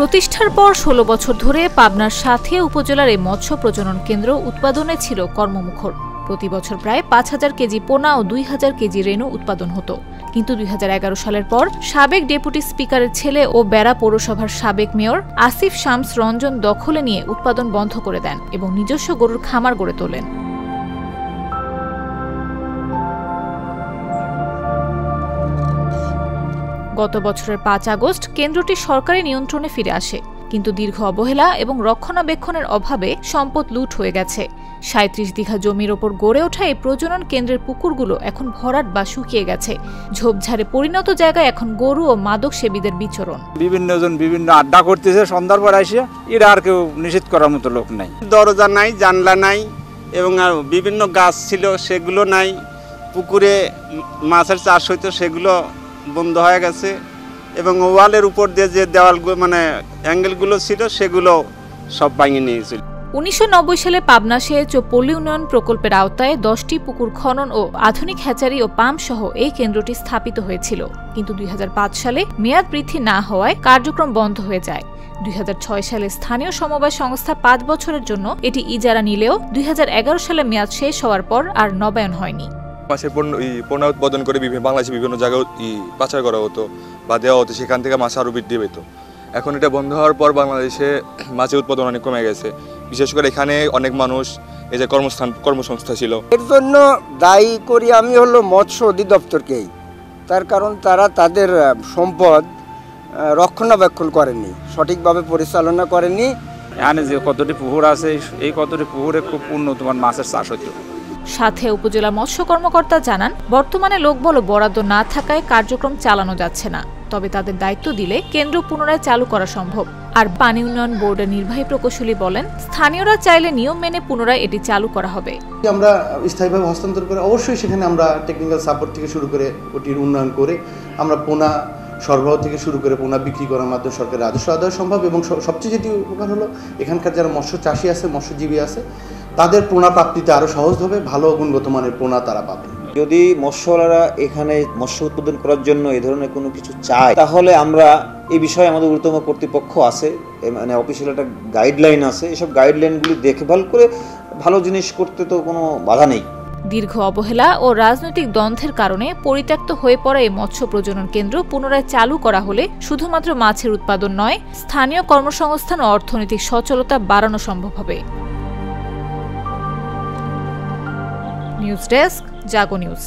প্রতিষ্ঠার পর ১৬ বছর ধরে পাবনার সাঁথিয়া উপজেলার এই মৎস্য প্রজনন কেন্দ্র উৎপাদনে ছিল কর্মমুখর। প্রতি বছর প্রায় ৫,০০০ কেজি পোনা ও ২,০০০ কেজি রেণু উৎপাদন হতো। কিন্তু ২০১১ সালের পর সাবেক ডেপুটি স্পিকারের ছেলে ও বেড়া পৌরসভার সাবেক মেয়র আসিফ শামস রঞ্জন দখলে নিয়ে উৎপাদন বন্ধ করে দেন এবং নিজস্ব গরুর খামার গড়ে তোলেন। গত বছরের ৫ আগস্ট কেন্দ্রটি সরকারি নিয়ন্ত্রণে ফিরে আসে, কিন্তু দীর্ঘ অবহেলা এবং রক্ষণাবেক্ষণের অভাবে সম্পদ লুট হয়ে গেছে। ৩৭ বিঘা জমির ওপর গড়ে ওঠা এই প্রজনন কেন্দ্রের পুকুরগুলো এখন ভরাট বা শুকিয়ে গেছে। ঝোপঝাড়ে পরিণত জায়গায় এখন গরু ও মাদক সেবীদের বিচরণ। বিভিন্নজন বিভিন্ন আড্ডা করতেছে, সন্ধ্যার পর আসে এরা আর কেউ নিষেধ করার মতো লোক নাই। দরজা নাই, জানলা নাই এবং বিভিন্ন গাছ ছিল সেগুলো নাই। পুকুরে মাছের চাষ হইতো সেগুলো বন্ধ হয়ে গেছে এবং ওয়ালের উপর দিয়ে যে দেওয়ালগুলো মানে অ্যাঙ্গেলগুলো ছিল সেগুলো সব ভাঙিয়ে নিয়েছিল। ১৯৯০ সালে পাবনা সেচ ও পল্লী উন্নয়ন প্রকল্পের আওতায় ১০টি পুকুর খনন ও আধুনিক হ্যাচারি ও পাম্প সহ এই কেন্দ্রটি স্থাপিত হয়েছিল, কিন্তু ২০০৫ সালে মেয়াদ বৃদ্ধি না হওয়ায় কার্যক্রম বন্ধ হয়ে যায়। ২০০৬ সালে স্থানীয় সমবায় সংস্থা ৫ বছরের জন্য এটি ইজারা নিলেও ২০১১ সালে মেয়াদ শেষ হওয়ার পর আর নবায়ন হয়নি। মাছের পণ্য উৎপাদন করে বাংলাদেশে বিভিন্ন জায়গায় পাচার করা হতো বা দেওয়া হতো, সেখান থেকে মাছ আরও বৃদ্ধি পেত। এখন এটা বন্ধ হওয়ার পর বাংলাদেশে মাছের উৎপাদন অনেক কমে গেছে, বিশেষ করে এখানে অনেক মানুষ এই যে কর্মসংস্থা ছিল। এর জন্য দায়ী করি আমি হলো মৎস্য অধিদপ্তরকেই, তার কারণ তারা তাদের সম্পদ রক্ষণাবেক্ষণ করেনি, সঠিকভাবে পরিচালনা করেনি। এখানে যে কতটি পুকুর আছে এই কতটি পুকুরে খুব উন্নত মাছের চাষ হতো। সাঁথিয়া উপজেলা মৎস্য কর্মকর্তা জানান, বর্তমানে লোকবল বরাদ্দ না থাকায় কার্যক্রম চালানো যাচ্ছে না, তবে তাদের দায়িত্ব দিলে কেন্দ্র পুনরায় চালু করা সম্ভব। আর পানি উন্নয়ন বোর্ডের নির্বাহী প্রকৌশলী বলেন, স্থানীয়রা চাইলে নিয়ম মেনে পুনরায় এটি চালু করা হবে। আমরা স্থায়ীভাবে হস্তান্তর করে অবশ্যই সেখানে আমরা টেকনিক্যাল সাপোর্ট থেকে শুরু করে ওটির উন্নয়ন করে আমরা পোনা সরবরাহ থেকে শুরু করে পোনা বিক্রি করার মাধ্যমে সরকারের রাজস্ব আদায় সম্ভব। এবং সবচেয়ে যেটি উপকার হলো এখানকার যারা মৎস্য চাষি আছে, মৎস্যজীবী আছে, তাদের পোনা প্রাপ্তিতে আরও সহজ হবে, ভালো গুণগত মানের পোনা তারা পাবে। যদি মৎস্যওয়ালারা এখানে মৎস্য উৎপাদন করার জন্য এই ধরনের কোনো কিছু চায়, তাহলে আমরা এই বিষয়ে আমাদের ঊর্ধ্বতম কর্তৃপক্ষ আছে, মানে অফিসিয়াল একটা গাইডলাইন আছে, এসব গাইডলাইনগুলি দেখভাল করে ভালো জিনিস করতে তো কোনো বাধা নেই। দীর্ঘ অবহেলা ও রাজনৈতিক দ্বন্দ্বের কারণে পরিত্যক্ত হয়ে পড়া এই মৎস্য প্রজনন কেন্দ্র পুনরায় চালু করা হলে শুধুমাত্র মাছের উৎপাদন নয়, স্থানীয় কর্মসংস্থান ও অর্থনৈতিক সচলতা বাড়ানো সম্ভব হবে। নিউজ ডেস্ক, জাগো নিউজ।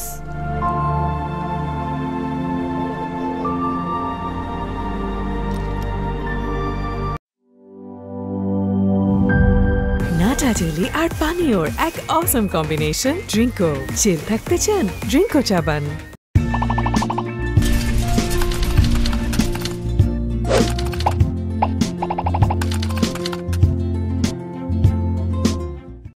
নাটা ডেইলি আর পানীয়র এক অসম কম্বিনেশন ড্রিঙ্কো। চিল থাকতে চান? ড্রিঙ্কো চা বান।